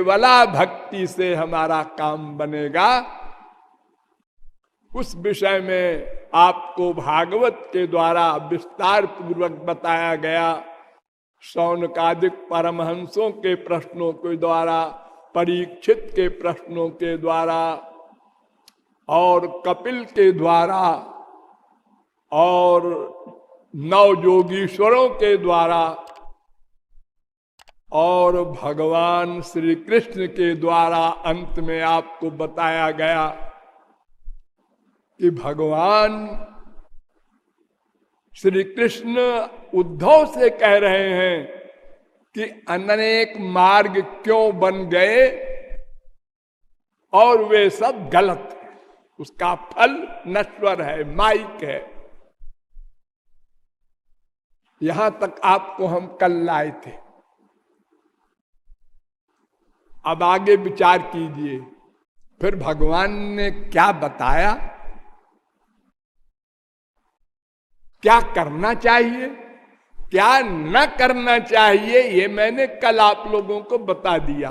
केवला भक्ति से हमारा काम बनेगा, उस विषय में आपको भागवत के द्वारा विस्तार पूर्वक बताया गया। शौनकादिक परमहंसों के प्रश्नों के द्वारा, परीक्षित के प्रश्नों के द्वारा और कपिल के द्वारा और नवयोगीश्वरों के द्वारा और भगवान श्री कृष्ण के द्वारा अंत में आपको बताया गया कि भगवान श्री कृष्ण उद्धव से कह रहे हैं कि अनेक मार्ग क्यों बन गए और वे सब गलत है, उसका फल नश्वर है, माइक है। यहां तक आपको हम कल लाए थे। अब आगे विचार कीजिए, फिर भगवान ने क्या बताया, क्या करना चाहिए, क्या न करना चाहिए, ये मैंने कल आप लोगों को बता दिया।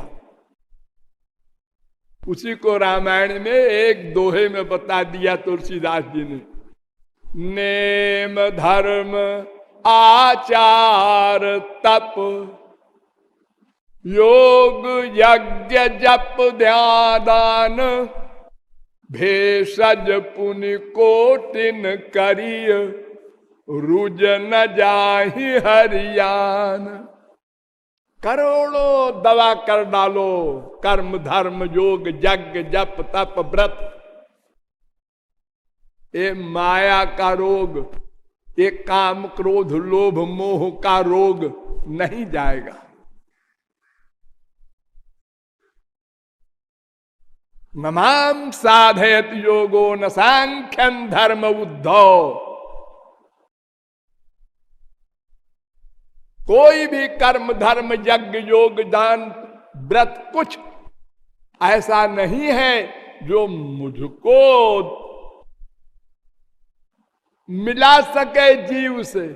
उसी को रामायण में एक दोहे में बता दिया तुलसीदास जी ने। नेम धर्म आचार तप योग यज्ञ जप ध्यान भेषज पुनि कोटिन करिय रुज न जाहि हरियान। करोड़ों दवा कर डालो, कर्म धर्म योग यज्ञ जप तप व्रत, ये माया का रोग, ये काम क्रोध लोभ मोह का रोग नहीं जाएगा। नमाम साधयत योगो न सांख्यम धर्म उद्धव। कोई भी कर्म धर्म यज्ञ योग दान व्रत कुछ ऐसा नहीं है जो मुझको मिला सके जीव से।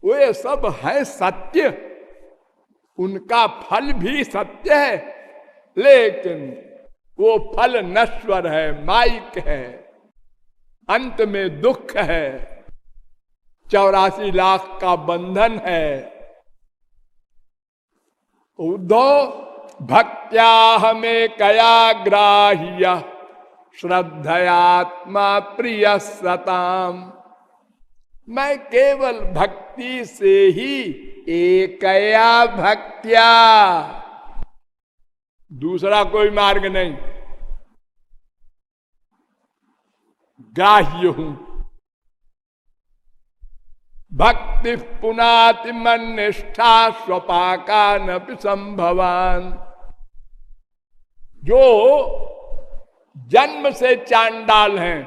वे सब है सत्य, उनका फल भी सत्य है, लेकिन वो फल नश्वर है, माइक है, अंत में दुख है, 84 लाख का बंधन है। उद्धव भक्त्या हमें कया ग्राह्य श्रद्धयात्मा प्रिय सताम। मैं केवल भक्ति से ही एकया भक्त्या, दूसरा कोई मार्ग नहीं, ग्राह्य हूं। भक्ति पुनाति मन निष्ठा स्वपाका न संभवान। जो जन्म से चांडाल हैं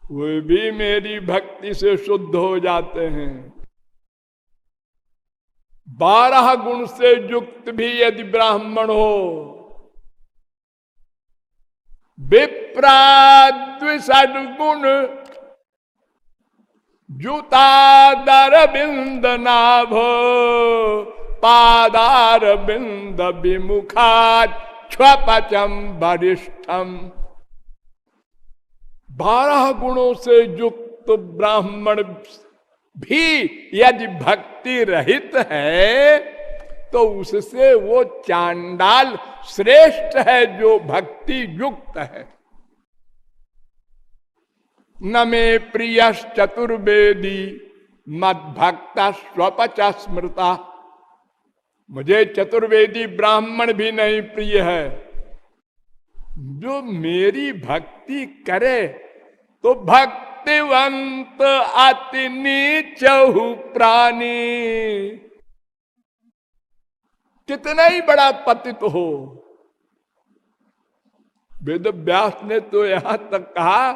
वे भी मेरी भक्ति से शुद्ध हो जाते हैं। 12 गुण से युक्त भी यदि ब्राह्मण हो, विप्राद्विषड गुण जुतादर बिंद नाभ पादार बिंद विमुखात क्षपचम वरिष्ठम। 12 गुणों से युक्त ब्राह्मण भी यदि भक्ति रहित है तो उससे वो चांडाल श्रेष्ठ है जो भक्ति युक्त है। न मे प्रियश चतुर्वेदी मद भक्ता स्वपच स्मृता। मुझे चतुर्वेदी ब्राह्मण भी नहीं प्रिय है। जो मेरी भक्ति करे तो भक्तिवंत अति नीचहु प्राणी, कितना ही बड़ा पतित हो। वेद व्यास ने तो यहां तक कहा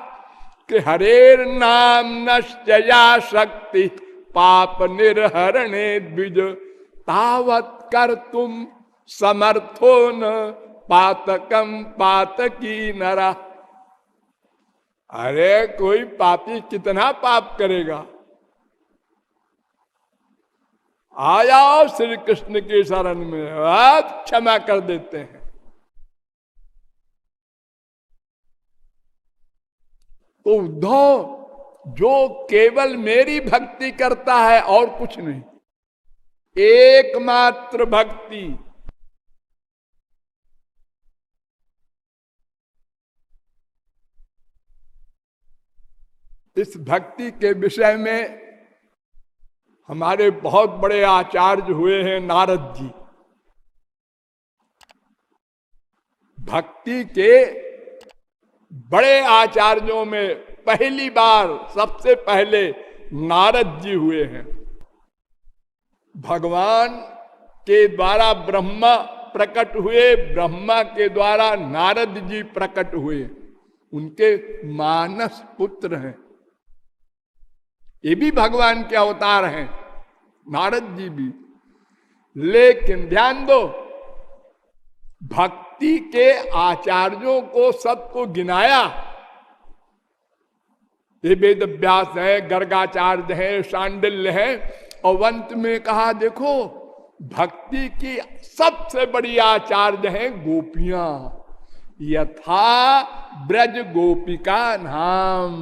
कि हरेर नाम नश्चया शक्ति पाप निर्हरणे द्विज तावत कर तुम समर्थो न पातकम पातकी नरा। अरे कोई पापी कितना पाप करेगा, आ जाओ श्री कृष्ण के शरण में, आप क्षमा कर देते हैं। तो उद्धव जो केवल मेरी भक्ति करता है और कुछ नहीं, एकमात्र भक्ति, इस भक्ति के विषय में हमारे बहुत बड़े आचार्य हुए हैं नारद जी। भक्ति के बड़े आचार्यों में पहली बार सबसे पहले नारद जी हुए हैं। भगवान के द्वारा ब्रह्मा प्रकट हुए, ब्रह्मा के द्वारा नारद जी प्रकट हुए, उनके मानस पुत्र हैं। ये भी भगवान के अवतार हैं, नारद जी भी। लेकिन ध्यान दो, भक्ति के आचार्यों को सबको गिनाया। ये वेद व्यास है, गर्गाचार्य है, शांडिल्य है, और अंत में कहा देखो भक्ति की सबसे बड़ी आचार्य है गोपियां, यथा ब्रज गोपिका नाम।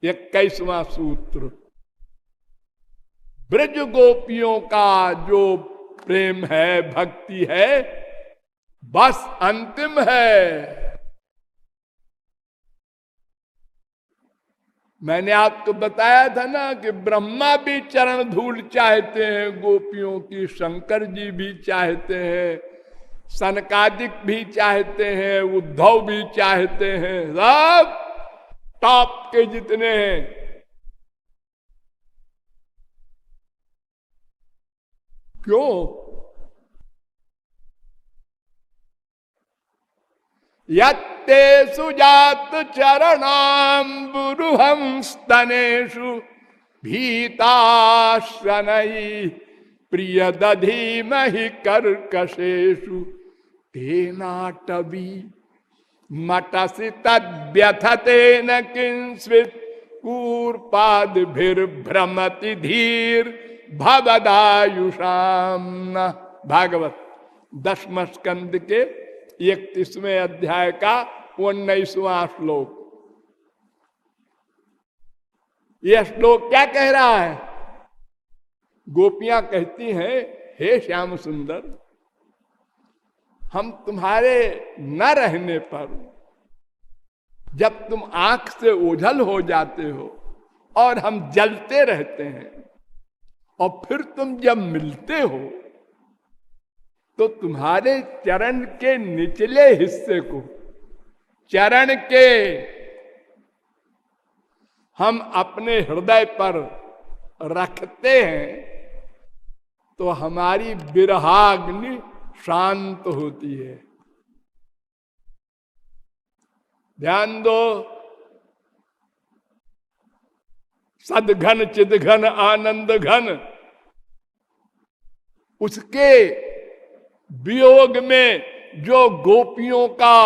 21वां सूत्र, ब्रज गोपियों का जो प्रेम है, भक्ति है, बस अंतिम है। मैंने आपको बताया था ना कि ब्रह्मा भी चरण धूल चाहते हैं गोपियों की, शंकर जी भी चाहते हैं, सनकादिक भी चाहते हैं, उद्धव भी चाहते हैं, सब टॉप के जितने हैं। क्यों? यत्ते सुजात चरणाम्बुरुहं स्तनेषु भीताशनैः प्रियदधीमहि कर्कशेषु तेनाटवी मटसि तद्व्यथतेन किंस्वित् कूर्पादिभिर्भ्रमति धीर भवदायुषाम। भागवत 10वें स्कंद के 31वें अध्याय का 19वां श्लोक। यह श्लोक क्या कह रहा है? गोपियां कहती हैं, हे श्याम सुंदर, हम तुम्हारे न रहने पर जब तुम आंख से ओझल हो जाते हो और हम जलते रहते हैं, और फिर तुम जब मिलते हो तो तुम्हारे चरण के निचले हिस्से को, चरण के, हम अपने हृदय पर रखते हैं तो हमारी विरहाग्नि शांत होती है। ध्यान दो, सदघन चिदघन आनंद घन, उसके वियोग में जो गोपियों का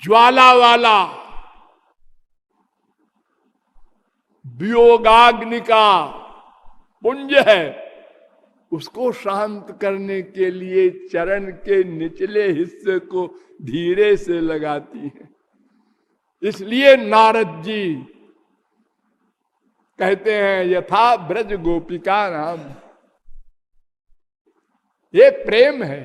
ज्वाला वाला वियोगाग्नि का पुंज है, उसको शांत करने के लिए चरण के निचले हिस्से को धीरे से लगाती है। इसलिए नारद जी कहते हैं यथा ब्रज गोपिका नाम। ये प्रेम है।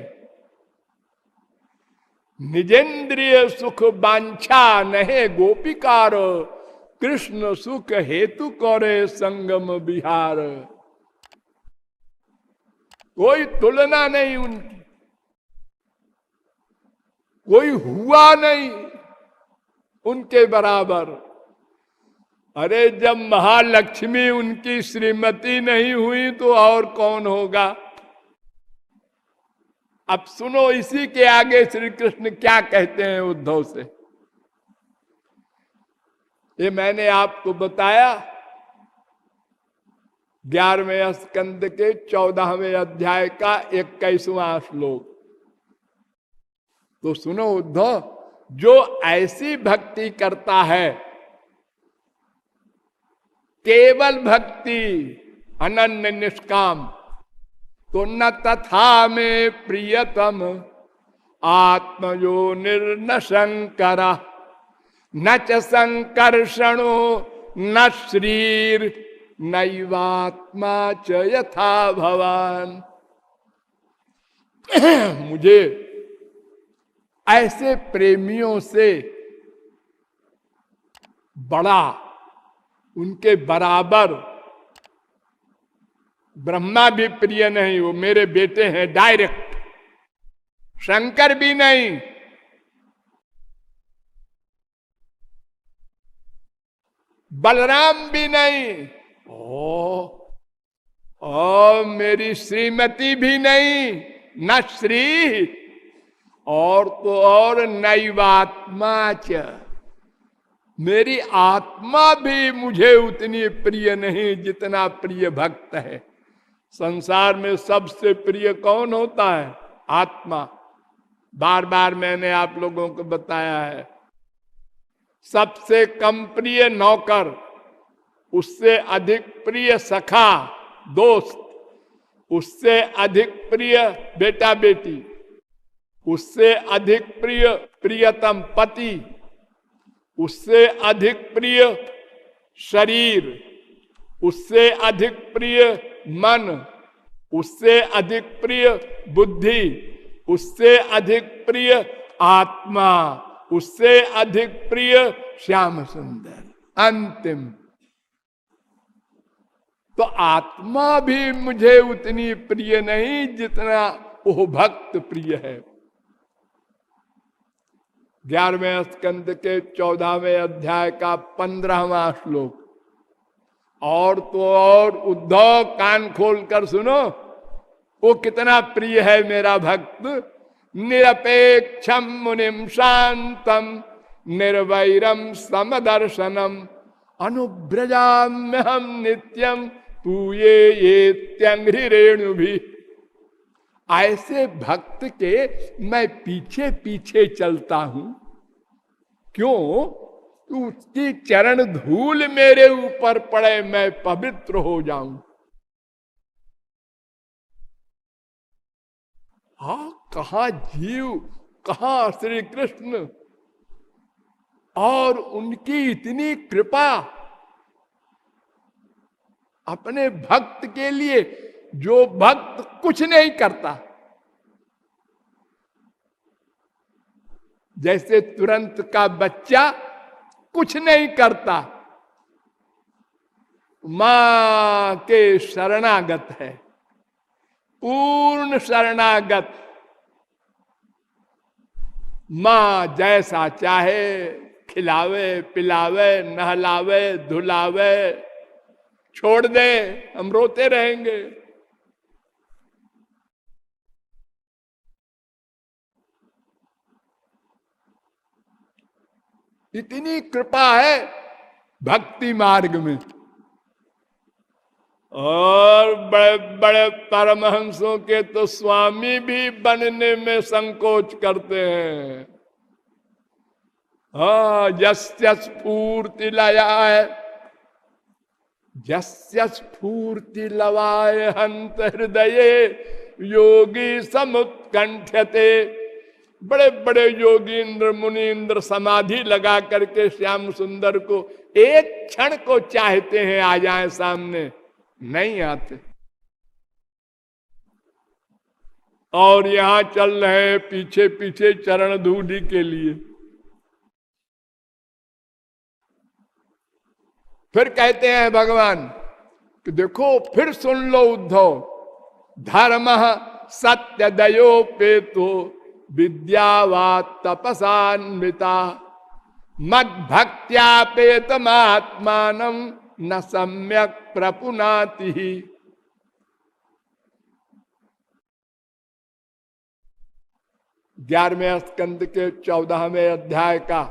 निजेंद्रिय सुख बांछा नहे गोपिकार, कृष्ण सुख हेतु करे संगम विहार। कोई तुलना नहीं उनकी, कोई हुआ नहीं उनके बराबर। अरे जब महालक्ष्मी उनकी श्रीमती नहीं हुई तो और कौन होगा? अब सुनो इसी के आगे श्री कृष्ण क्या कहते हैं उद्धव से। ये मैंने आपको बताया 11वें स्कंद के 14वें अध्याय का 21वां श्लोक। तो सुनो उद्धव, जो ऐसी भक्ति करता है, केवल भक्ति, अनन्य निष्काम। तो न तथा में प्रियतम आत्मयो निर्न शंकर, न च संकर्षणो न श्रीर नैवात्मा च यथा भवान। मुझे ऐसे प्रेमियों से बड़ा, उनके बराबर ब्रह्मा भी प्रिय नहीं, वो मेरे बेटे हैं डायरेक्ट। शंकर भी नहीं, बलराम भी नहीं, ओ मेरी श्रीमती भी नहीं, न श्री और तो और नैवात्मा च, मेरी आत्मा भी मुझे उतनी प्रिय नहीं जितना प्रिय भक्त है। संसार में सबसे प्रिय कौन होता है? आत्मा। बार बार मैंने आप लोगों को बताया है। सबसे कम प्रिय नौकर, उससे अधिक प्रिय सखा दोस्त, उससे अधिक प्रिय बेटा बेटी, उससे अधिक प्रिय प्रियतम पति, उससे अधिक प्रिय शरीर, उससे अधिक प्रिय मन, उससे अधिक प्रिय बुद्धि, उससे अधिक प्रिय आत्मा, उससे अधिक प्रिय श्याम सुंदर। अंतिम तो आत्मा भी मुझे उतनी प्रिय नहीं जितना वो भक्त प्रिय है। 11वें स्कंद के 14वें अध्याय का 15वां श्लोक। और तो और उद्धव कान खोलकर सुनो, वो कितना प्रिय है मेरा भक्त। निरपेक्षम मुनिम शांतम निर्वैरम समदर्शनम अनुब्रजाम्यहम नित्यम पूये ये त्यंघ्रि रेणु भी। ऐसे भक्त के मैं पीछे पीछे चलता हूं। क्यों? उसकी चरण धूल मेरे ऊपर पड़े, मैं पवित्र हो जाऊं। हाँ, कहां जीव, कहां श्री कृष्ण, और उनकी इतनी कृपा अपने भक्त के लिए, जो भक्त कुछ नहीं करता। जैसे तुरंत का बच्चा कुछ नहीं करता, मां के शरणागत है, पूर्ण शरणागत। मां जैसा चाहे खिलावे पिलावे नहलावे धुलावे, छोड़ दे हम रोते रहेंगे। इतनी कृपा है भक्ति मार्ग में। और बड़े बड़े परमहंसों के तो स्वामी भी बनने में संकोच करते हैं। हाँ, यस्य स्फूर्ति लयाय, यस्य स्फूर्ति लवाय हंत हृदये योगी समुत्कंठ्यते। बड़े बड़े योगींद्र मुनीन्द्र समाधि लगा करके श्याम सुंदर को एक क्षण को चाहते हैं आ जाए सामने, नहीं आते। और यहां चल रहे पीछे पीछे चरण धूली के लिए। फिर कहते हैं भगवान कि देखो, फिर सुन लो उद्धव, धर्म सत्य दयोपेतो विद्यावा तपसान्विता मद भक्त्यापेतमात्मान न सम्यक प्रपुनाति। 11वें स्कंद के 14वें अध्याय का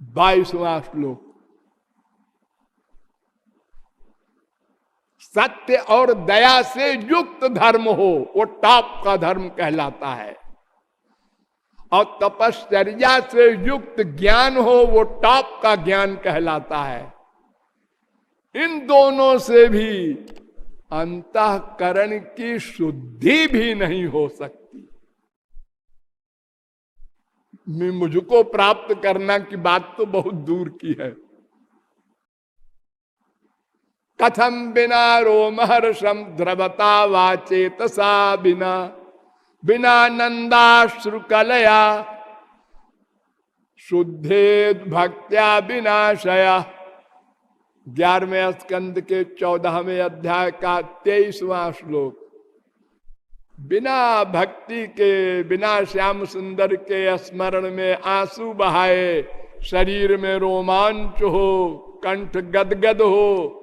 22वां श्लोक। सत्य और दया से युक्त धर्म हो, वो टॉप का धर्म कहलाता है। और तपश्चर्या से युक्त ज्ञान हो, वो टॉप का ज्ञान कहलाता है। इन दोनों से भी अंतःकरण की शुद्धि भी नहीं हो सकती। मुझको प्राप्त करना की बात तो बहुत दूर की है। कथम बिना रोमहर्षम द्रवता वाचेतसा बिना, बिना नंदाश्रुकलया शुद्धे भक्त्या विनाशया। 11वें स्कंद के 14वें अध्याय का 23वां श्लोक। बिना भक्ति के, बिना श्याम सुंदर के स्मरण में आंसू बहाए शरीर में रोमांच हो, कंठ गदगद हो,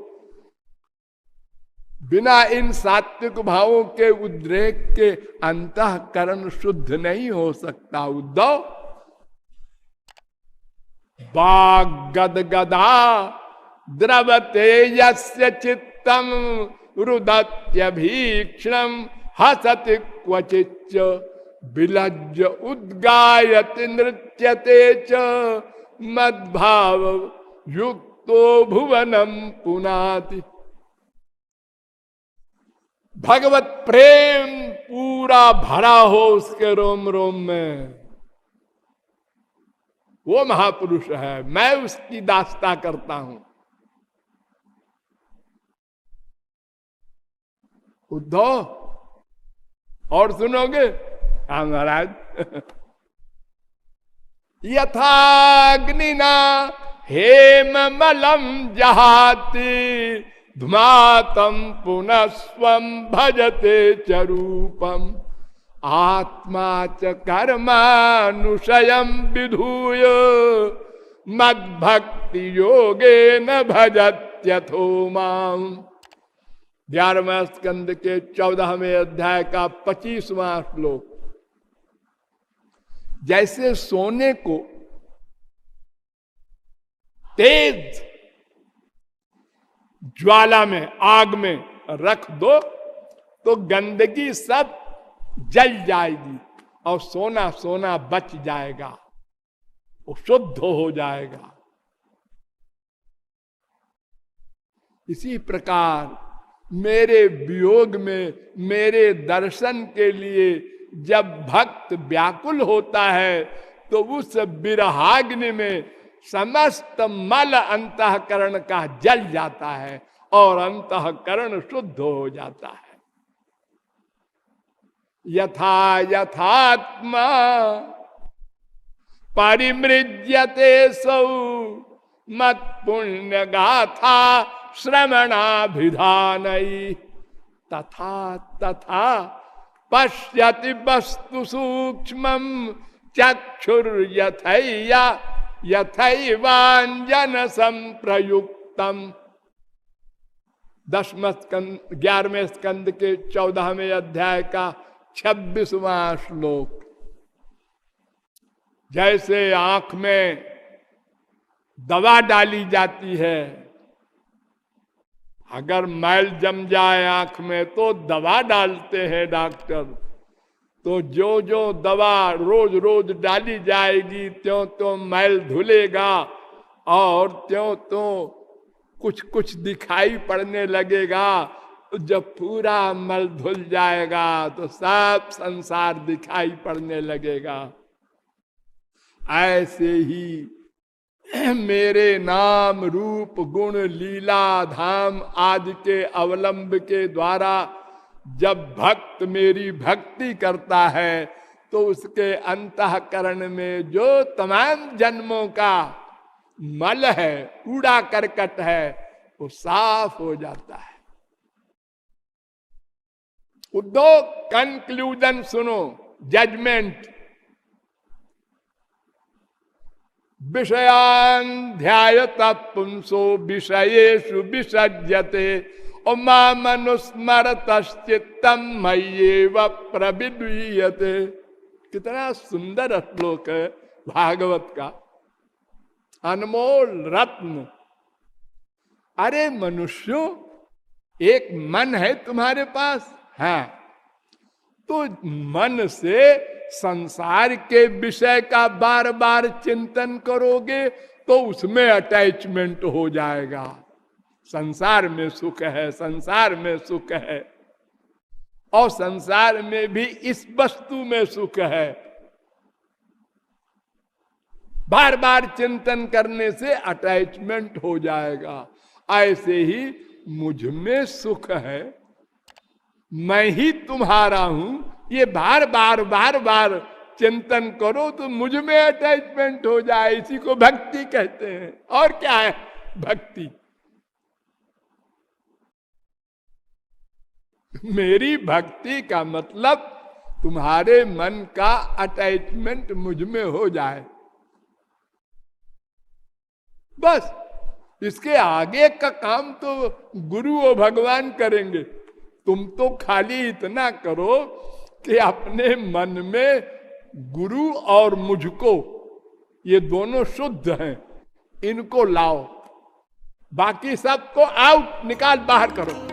बिना इन सात्विक भावों के उद्रेक के अंतःकरण शुद्ध नहीं हो सकता। उद्धव, बाग गदगदा द्रवते यस्य चित्तम रुदत्यभीक्षणम हसति क्वचिच्च विलज्ज उद्गायति नृत्यते च मद्भाव युक्तो भुवनम पुनाति। भगवत प्रेम पूरा भरा हो उसके रोम रोम में, वो महापुरुष है। मैं उसकी दास्ता करता हूं। उद्धव, और सुनोगे? हाँ महाराज। यथाग्निना हेम मलम जहाति धुमातम पुनः स्वम भजते च रूपम आत्मा च कर्मानुशयम विधूय मद्भक्ति योगे न भजत्यथो माम। 11वें स्कंद के 14वें अध्याय का 25वां श्लोक। जैसे सोने को तेज ज्वाला में, आग में रख दो तो गंदगी सब जल जाएगी और सोना सोना बच जाएगा, वो शुद्ध हो जाएगा। इसी प्रकार मेरे वियोग में, मेरे दर्शन के लिए जब भक्त व्याकुल होता है तो उस विरहाग्नि में समस्त मल अंतःकरण का जल जाता है और अंतःकरण शुद्ध हो जाता है। यथा यथात्मा परिमृज्यते सौ मत पुण्य गाथा श्रवणाभिधानई तथा तथा पश्यति वस्तु सूक्ष्मं चक्षुर्यथैया यथैवांजन संप्रयुक्तम। 11वें स्कंद के 14वें अध्याय का 26वां श्लोक। जैसे आंख में दवा डाली जाती है, अगर मैल जम जाए आंख में तो दवा डालते हैं डॉक्टर। तो जो जो दवा रोज रोज डाली जाएगी त्यों त्यों मैल धुलेगा और त्यों त्यों कुछ कुछ दिखाई पड़ने लगेगा। जब पूरा मल धुल जाएगा तो सब संसार दिखाई पड़ने लगेगा। ऐसे ही मेरे नाम रूप गुण लीला धाम आदि के अवलंब के द्वारा जब भक्त मेरी भक्ति करता है तो उसके अंतःकरण में जो तमाम जन्मों का मल है, कूड़ा करकट है, वो साफ हो जाता है। उद्धव, कंक्लूजन सुनो, जजमेंट। विषयान ध्यायत पुंसो विषयेषु विसज्जते और मां मनुस्मरतश्चित्तम मय्येव प्रविद्यते। कितना सुंदर श्लोक है भागवत का, अनमोल रत्न। अरे मनुष्यों, एक मन है तुम्हारे पास, हाँ, तो मन से संसार के विषय का बार बार चिंतन करोगे तो उसमें अटैचमेंट हो जाएगा। संसार में सुख है, संसार में सुख है, और संसार में भी इस वस्तु में सुख है। बार बार चिंतन करने से अटैचमेंट हो जाएगा। ऐसे ही मुझ में सुख है, मैं ही तुम्हारा हूं, ये बार बार चिंतन करो तो मुझ में अटैचमेंट हो जाए। इसी को भक्ति कहते हैं। और क्या है भक्ति? मेरी भक्ति का मतलब तुम्हारे मन का अटैचमेंट मुझ में हो जाए, बस। इसके आगे का काम तो गुरु और भगवान करेंगे। तुम तो खाली इतना करो कि अपने मन में गुरु और मुझको, ये दोनों शुद्ध हैं, इनको लाओ। बाकी सबको आउट, निकाल, बाहर करो।